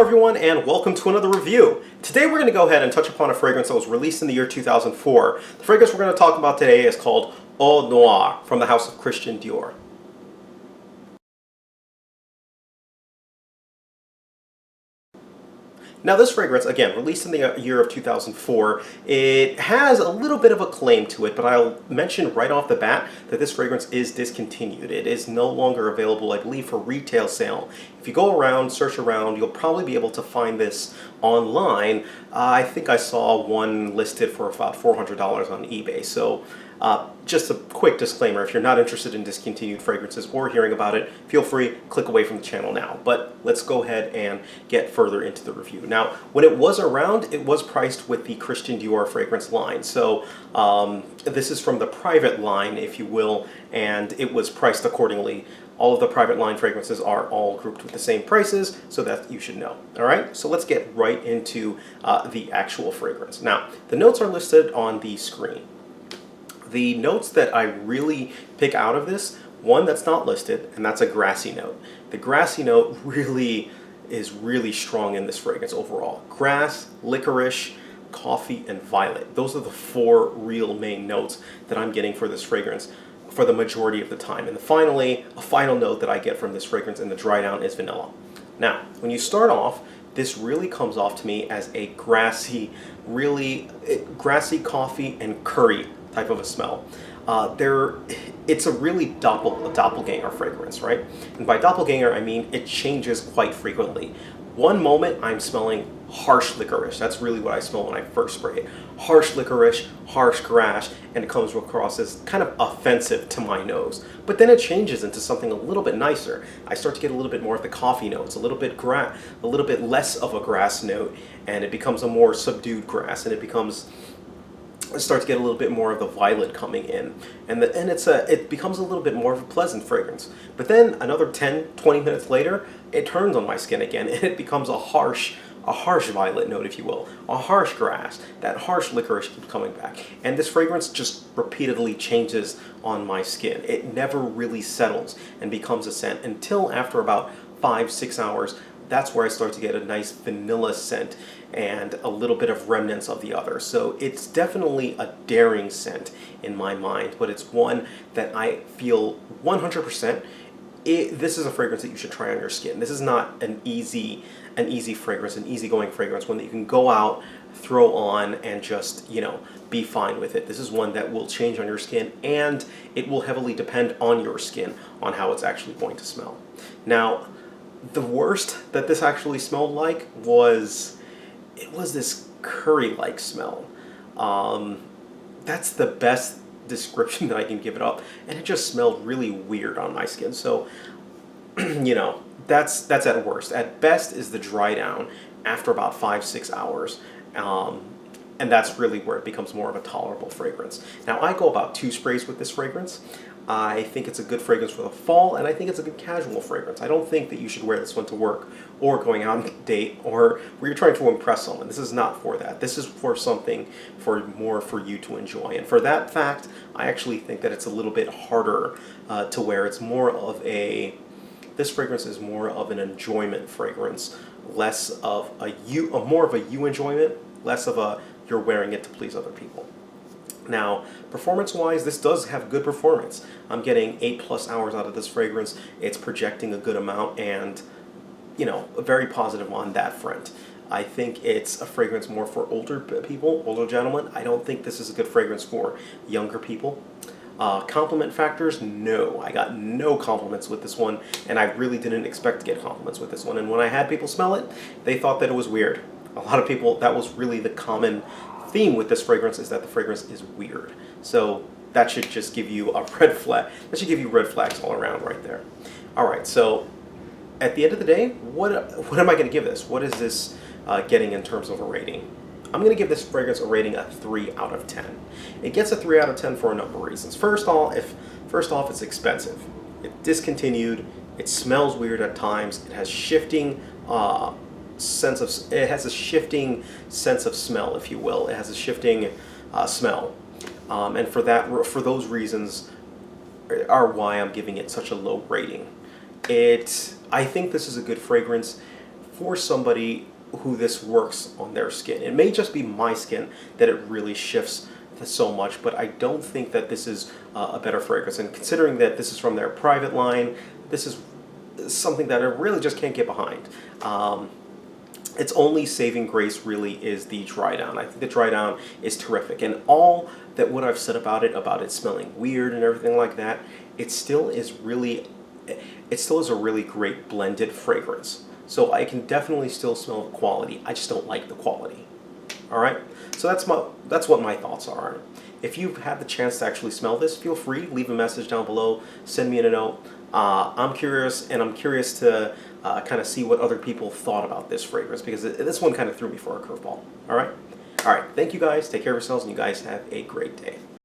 everyone, and welcome to another review. Today we're going to go ahead and touch upon a fragrance that was released in the year 2004. The fragrance we're going to talk about today is called Eau Noire from the house of Christian Dior. Now this fragrance, again, released in the year of 2004, it has a little bit of a claim to it, but I'll mention right off the bat that this fragrance is discontinued. It is no longer available, I believe, for retail sale. If you go around, search around, you'll probably be able to find this online. I think I saw one listed for about $400 on eBay. So just a quick disclaimer, if you're not interested in discontinued fragrances or hearing about it, feel free, click away from the channel now. But let's go ahead and get further into the review. Now, when it was around, it was priced with the Christian Dior fragrance line. So this is from the private line, if you will, and it was priced accordingly. All of the private line fragrances are all grouped with the same prices, so that you should know. All right, so let's get right into the actual fragrance. Now, the notes are listed on the screen. The notes that I really pick out of this, one that's not listed, and that's a grassy note. The grassy note is really strong in this fragrance overall. Grass, licorice, coffee, and violet. Those are the four real main notes that I'm getting for this fragrance for the majority of the time. And finally, a final note that I get from this fragrance in the dry down is vanilla. Now, when you start off, this really comes off to me as a grassy coffee and curry type of a smell. It's a really doppelganger fragrance, right? And by doppelganger, I mean it changes quite frequently. One moment I'm smelling harsh licorice. That's really what I smell when I first spray it. Harsh licorice, harsh grass, and it comes across as kind of offensive to my nose. But then it changes into something a little bit nicer. I start to get a little bit more of the coffee notes, a little bit less of a grass note, and it becomes a more subdued grass, and it starts to get a little bit more of the violet coming in, and it becomes a little bit more of a pleasant fragrance. But then another 10-20 minutes later, it turns on my skin again, and it becomes a harsh violet note, if you will, a harsh grass. That harsh licorice keeps coming back, and this fragrance just repeatedly changes on my skin. It never really settles and becomes a scent until after about 5-6 hours. That's where I start to get a nice vanilla scent and a little bit of remnants of the other. So it's definitely a daring scent in my mind, but it's one that I feel 100%. This is a fragrance that you should try on your skin. This is not an easy fragrance, an easygoing fragrance, one that you can go out, throw on, and just, be fine with it. This is one that will change on your skin, and it will heavily depend on your skin on how it's actually going to smell. Now, the worst that this actually smelled like was this curry-like smell. That's the best description that I can give it up, and it just smelled really weird on my skin. So, that's at worst. At best is the dry down after about 5-6 hours. And that's really where it becomes more of a tolerable fragrance. Now, I go about 2 sprays with this fragrance. I think it's a good fragrance for the fall, and I think it's a good casual fragrance. I don't think that you should wear this one to work or going out on a date or where you're trying to impress someone. This is not for that. This is for something more for you to enjoy. And for that fact, I actually think that it's a little bit harder to wear. It's this fragrance is more of an enjoyment fragrance, less of more of a you enjoyment, less of a you're wearing it to please other people. Now, performance-wise, this does have good performance. I'm getting 8+ hours out of this fragrance. It's projecting a good amount, and very positive on that front. I think it's a fragrance more for older people, older gentlemen. I don't think this is a good fragrance for younger people. Compliment factors, no. I got no compliments with this one, and I really didn't expect to get compliments with this one. And when I had people smell it, they thought that it was weird. A lot of people, that was really the common theme with this fragrance, is that the fragrance is weird. So that should just give you a red flag. That should give you red flags all around right there. All right, so at the end of the day, what am I going to give this? What is this getting in terms of a rating? I'm going to give this fragrance a rating of 3 out of 10. It gets a 3 out of 10 for a number of reasons. First off, it's expensive. It's discontinued. It smells weird at times. It has a shifting sense of smell, if you will. It has a shifting smell, and for those reasons are why I'm giving it such a low rating. I think this is a good fragrance for somebody who this works on their skin. It may just be my skin that it really shifts so much, but I don't think that this is a better fragrance. And considering that this is from their private line, this is something that I really just can't get behind. Its only saving grace really is the dry down. I think the dry down is terrific, and all that what I've said about it smelling weird and everything like that, it still is a really great blended fragrance. So I can definitely still smell the quality. I just don't like the quality. All right. So that's what my thoughts are on it. If you've had the chance to actually smell this, feel free, leave a message down below, send me a note. I'm curious, and I'm curious to kind of see what other people thought about this fragrance, because this one kind of threw me for a curveball. All right? All right. Thank you guys. Take care of yourselves, and you guys have a great day.